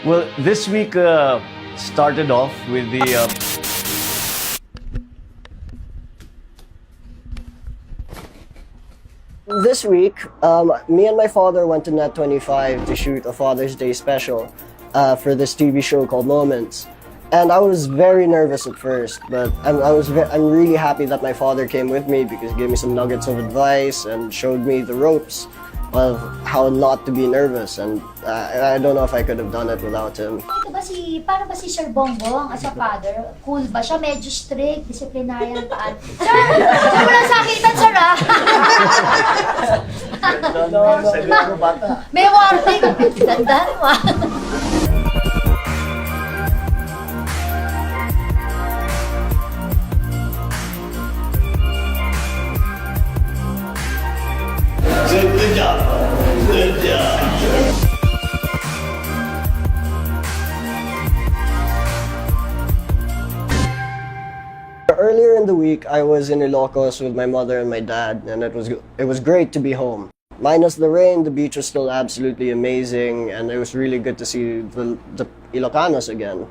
Well, this week started off with the This week, me and my father went to Net 25 to shoot a Father's Day special for this TV show called Moments. And I was very nervous at first, but I'm really happy that my father came with me because he gave me some nuggets of advice and showed me the ropes of how not to be nervous. And I don't know if I could have done it without him. Paano ba si Sir Bongbong as a father? Cool ba siya? Medyo strict, disciplinarian paan? Sir, mo lang sakitan, sir, ah! No, bata. May warning. Tandaan mo, ah. Good job. Good job. Earlier in the week, I was in Ilocos with my mother and my dad, and it was great to be home. Minus the rain, the beach was still absolutely amazing, and it was really good to see the Ilocanos again.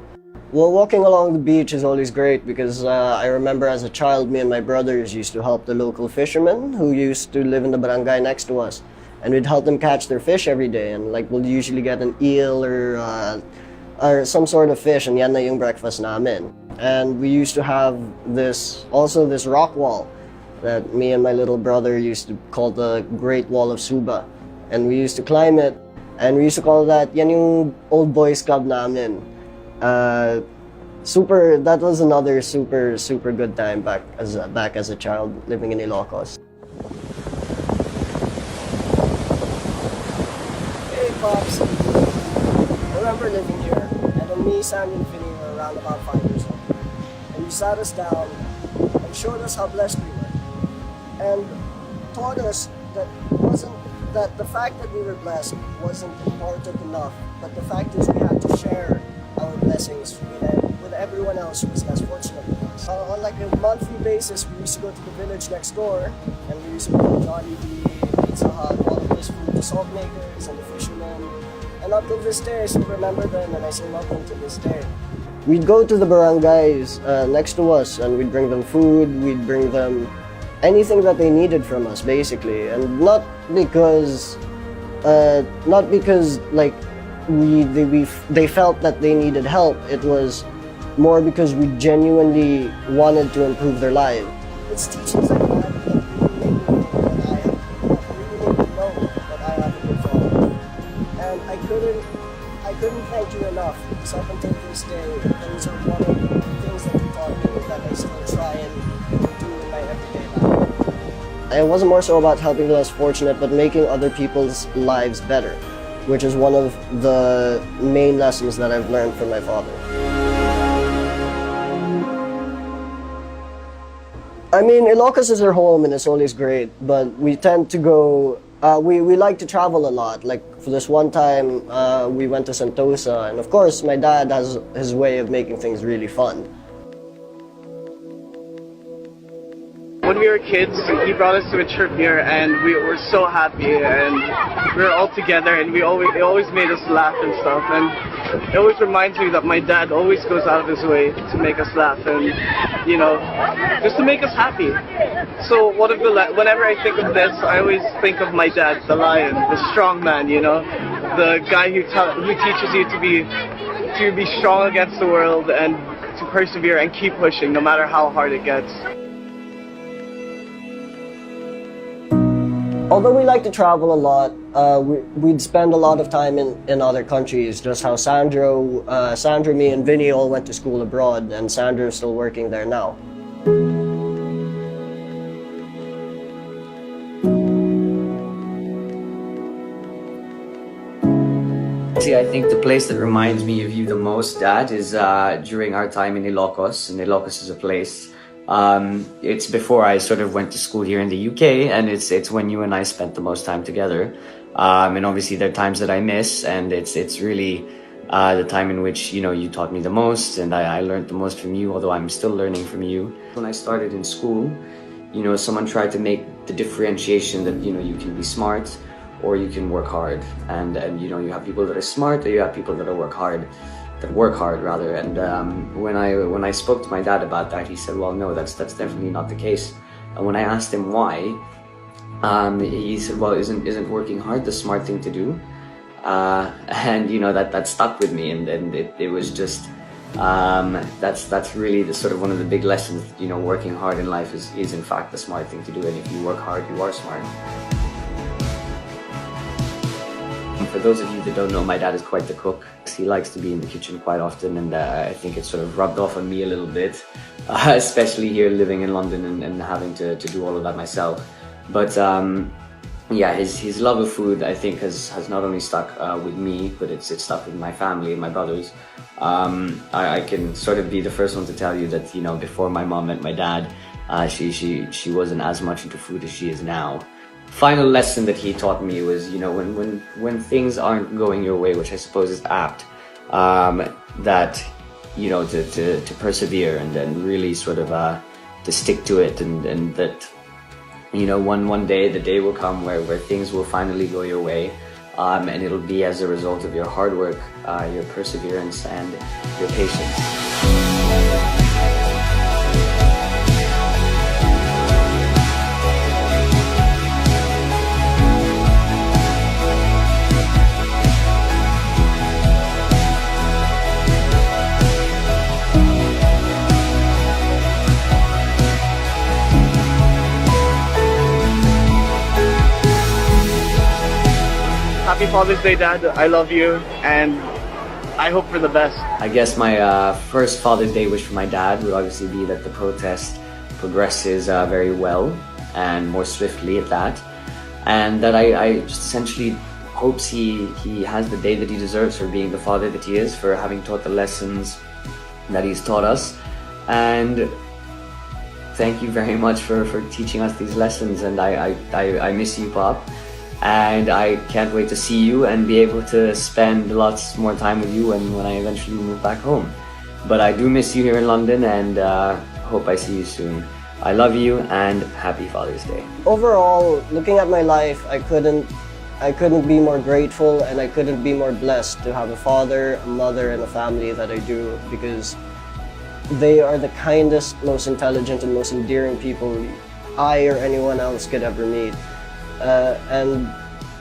Well, walking along the beach is always great because I remember as a child, me and my brothers used to help the local fishermen who used to live in the barangay next to us. And we'd help them catch their fish every day. And like, we'll usually get an eel or some sort of fish, and yan na yung breakfast namin. And we used to have this rock wall that me and my little brother used to call the Great Wall of Suba. And we used to climb it, and we used to call that, yan yung old boys club namin. That was another super good time back as a child living in Ilocos. Hey Pops, I remember living here, and then me, Sam, and Vinny were around about 5 years old. And you sat us down and showed us how blessed we were, and taught us that the fact that we were blessed wasn't important enough, but the fact is we had to share our blessings with everyone else who was less fortunate than us. On like a monthly basis, we used to go to the village next door, and we used to go to Jollibee, Pizza Hut, all of this food, the salt makers and the fishermen. And up to this day, I still remember them, and I still love them to this day. We'd go to the barangays next to us, and we'd bring them food, we'd bring them anything that they needed from us, basically. And not because like, they felt that they needed help. It was more because we genuinely wanted to improve their lives. It's teachings like that that really made me know that I have a good father. And I couldn't thank you enough, because up until this day, those are one of the things that you taught me that I still try and do in my everyday life. It wasn't more so about helping the less fortunate, but making other people's lives better, which is one of the main lessons that I've learned from my father. I mean, Ilocos is our home and it's always great, but we tend to go, we like to travel a lot. Like for this one time, we went to Sentosa, and of course my dad has his way of making things really fun. When we were kids, he brought us to a trip here, and we were so happy, and we were all together, and it always made us laugh and stuff. And it always reminds me that my dad always goes out of his way to make us laugh, and just to make us happy. So whenever I think of this, I always think of my dad, the lion, the strong man, the guy who teaches you to be strong against the world and to persevere and keep pushing no matter how hard it gets. Although we like to travel a lot, we'd spend a lot of time in other countries. Just how Sandra, me, and Vinny all went to school abroad, and Sandra is still working there now. See, I think the place that reminds me of you the most, Dad, is during our time in Ilocos. And Ilocos is a place. It's before I sort of went to school here in the UK, and it's when you and I spent the most time together. And obviously there are times that I miss, and it's really the time in which you taught me the most, and I learned the most from you, although I'm still learning from you. When I started in school, someone tried to make the differentiation that you can be smart or you can work hard. And you know, you have people that are smart, or you have people that work hard rather. And when I spoke to my dad about that, he said, well, no, that's definitely not the case. And when I asked him why, he said, well, isn't working hard the smart thing to do? And you know, that stuck with me, and it was just that's really the sort of one of the big lessons. You know, working hard in life is in fact the smart thing to do, and if you work hard, you are smart. And for those of you that don't know, my dad is quite the cook. He likes to be in the kitchen quite often, and I think it sort of rubbed off on me a little bit, especially here living in London and having to do all of that myself. But yeah, his love of food, I think, has not only stuck with me, but it's stuck with my family and my brothers. I can sort of be the first one to tell you that, you know, before my mom met my dad, she wasn't as much into food as she is now. Final lesson that he taught me was, you know, when things aren't going your way, which I suppose is apt, that, you know, to persevere and then really sort of to stick to it, and that, you know, one day the day will come where things will finally go your way, and it'll be as a result of your hard work, your perseverance, and your patience. Happy Father's Day, Dad. I love you, and I hope for the best. I guess my first Father's Day wish for my dad would obviously be that the protest progresses very well and more swiftly at that, and that I just essentially hopes he has the day that he deserves for being the father that he is, for having taught the lessons that he's taught us. And thank you very much for teaching us these lessons, and I miss you, Pop. And I can't wait to see you and be able to spend lots more time with you when I eventually move back home. But I do miss you here in London, and hope I see you soon. I love you, and happy Father's Day. Overall, looking at my life, I couldn't be more grateful, and I couldn't be more blessed to have a father, a mother, and a family that I do, because they are the kindest, most intelligent, and most endearing people I or anyone else could ever meet. And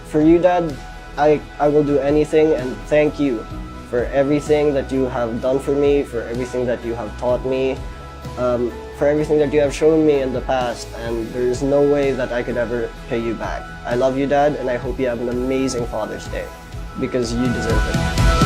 for you, Dad, I will do anything, and thank you for everything that you have done for me, for everything that you have taught me, for everything that you have shown me in the past, and there is no way that I could ever pay you back. I love you, Dad, and I hope you have an amazing Father's Day, because you deserve it.